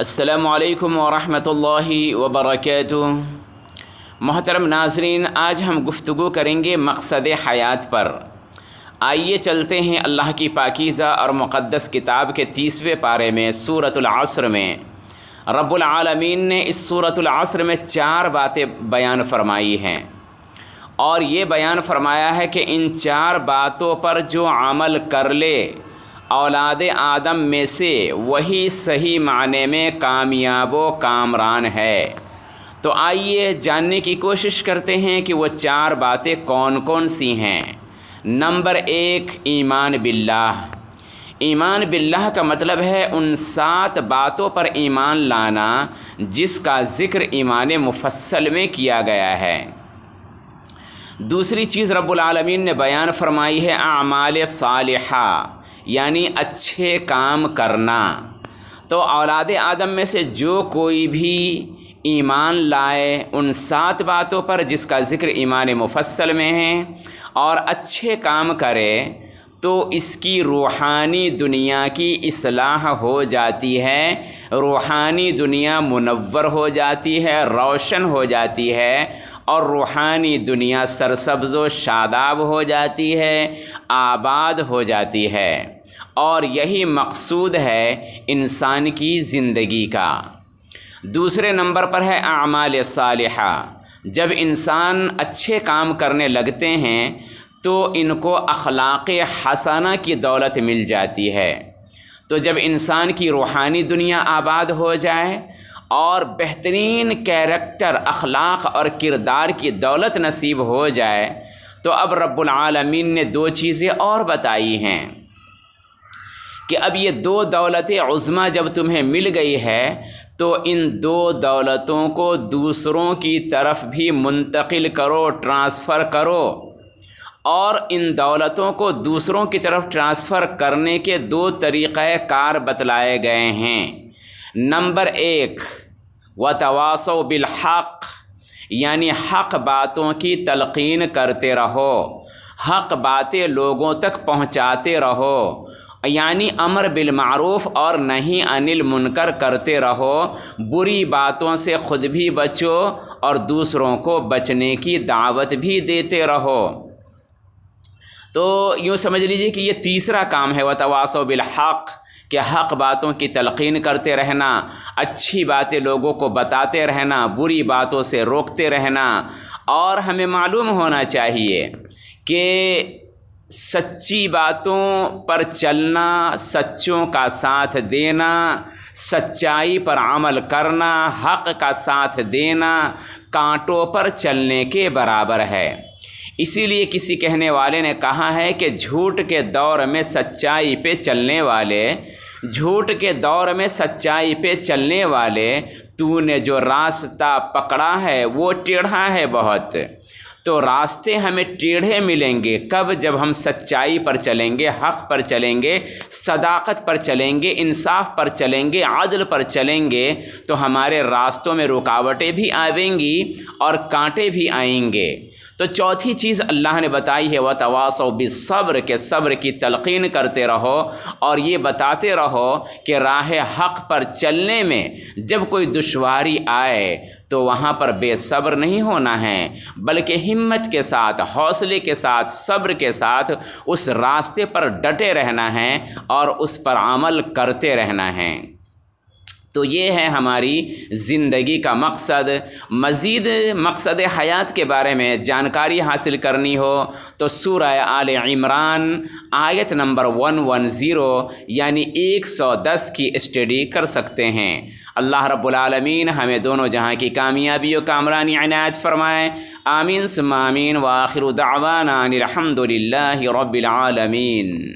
السلام علیکم ورحمۃ اللہ وبرکاتہ۔ محترم ناظرین، آج ہم گفتگو کریں گے مقصد حیات پر۔ آئیے چلتے ہیں اللہ کی پاکیزہ اور مقدس کتاب کے 30ویں پارے میں، سورۃ العصر میں۔ رب العالمین نے اس سورۃ العصر میں 4 باتیں بیان فرمائی ہیں، اور یہ بیان فرمایا ہے کہ ان 4 باتوں پر جو عمل کر لے اولاد آدم میں سے، وہی صحیح معنی میں کامیاب و کامران ہے۔ تو آئیے جاننے کی کوشش کرتے ہیں کہ وہ 4 باتیں کون کون سی ہیں۔ نمبر 1، ایمان باللہ۔ ایمان باللہ کا مطلب ہے ان 7 باتوں پر ایمان لانا جس کا ذکر ایمان مفصل میں کیا گیا ہے۔ دوسری چیز رب العالمین نے بیان فرمائی ہے اعمال صالحہ، یعنی اچھے کام کرنا۔ تو اولاد آدم میں سے جو کوئی بھی ایمان لائے ان 7 باتوں پر جس کا ذکر ایمان مفصل میں ہے، اور اچھے کام کرے، تو اس کی روحانی دنیا کی اصلاح ہو جاتی ہے، روحانی دنیا منور ہو جاتی ہے، روشن ہو جاتی ہے، اور روحانی دنیا سرسبز و شاداب ہو جاتی ہے، آباد ہو جاتی ہے۔ اور یہی مقصود ہے انسان کی زندگی کا۔ دوسرے نمبر پر ہے اعمال صالحہ۔ جب انسان اچھے کام کرنے لگتے ہیں تو ان کو اخلاق حسنہ کی دولت مل جاتی ہے۔ تو جب انسان کی روحانی دنیا آباد ہو جائے اور بہترین کیریکٹر، اخلاق اور کردار کی دولت نصیب ہو جائے، تو اب رب العالمین نے 2 چیزیں اور بتائی ہیں کہ اب یہ 2 دولتیں عظمیٰ جب تمہیں مل گئی ہے تو ان 2 دولتوں کو دوسروں کی طرف بھی منتقل کرو، ٹرانسفر کرو۔ اور ان دولتوں کو دوسروں کی طرف ٹرانسفر کرنے کے 2 طریقہ کار بتلائے گئے ہیں۔ نمبر 1، وتواصوا بالحق، یعنی حق باتوں کی تلقین کرتے رہو، حق باتیں لوگوں تک پہنچاتے رہو، یعنی امر بالمعروف اور نہی عن المنکر کرتے رہو، بری باتوں سے خود بھی بچو اور دوسروں کو بچنے کی دعوت بھی دیتے رہو۔ تو یوں سمجھ لیجیے کہ یہ تیسرا کام ہے وتواصوا بالحق، کہ حق باتوں کی تلقین کرتے رہنا، اچھی باتیں لوگوں کو بتاتے رہنا، بری باتوں سے روکتے رہنا۔ اور ہمیں معلوم ہونا چاہیے کہ سچی باتوں پر چلنا، سچوں کا ساتھ دینا، سچائی پر عمل کرنا، حق کا ساتھ دینا، کانٹوں پر چلنے کے برابر ہے۔ اسی لیے کسی کہنے والے نے کہا ہے کہ جھوٹ کے دور میں سچائی پہ چلنے والے، جھوٹ کے دور میں سچائی پہ چلنے والے، تو نے جو راستہ پکڑا ہے وہ ٹیڑھا ہے بہت۔ تو راستے ہمیں ٹیڑھے ملیں گے کب؟ جب ہم سچائی پر چلیں گے، حق پر چلیں گے، صداقت پر چلیں گے، انصاف پر چلیں گے، عدل پر چلیں گے، تو ہمارے راستوں میں رکاوٹیں بھی آئیں گی اور کانٹے بھی آئیں گے۔ تو چوتھی چیز اللہ نے بتائی ہے وتواصوا بالصبر، کہ صبر کی تلقین کرتے رہو اور یہ بتاتے رہو کہ راہ حق پر چلنے میں جب کوئی دشواری آئے تو وہاں پر بے صبر نہیں ہونا ہے، بلکہ ہمت کے ساتھ، حوصلے کے ساتھ، صبر کے ساتھ اس راستے پر ڈٹے رہنا ہے اور اس پر عمل کرتے رہنا ہے۔ تو یہ ہے ہماری زندگی کا مقصد۔ مزید مقصد حیات کے بارے میں جانکاری حاصل کرنی ہو تو سورہ آل عمران آیت نمبر 110 یعنی 110 کی اسٹڈی کر سکتے ہیں۔ اللہ رب العالمین ہمیں دونوں جہاں کی کامیابی و کامرانی عنایت فرمائے۔ آمین ثم آمین، وآخر دعوانا ان الحمد للہ رب العالمین۔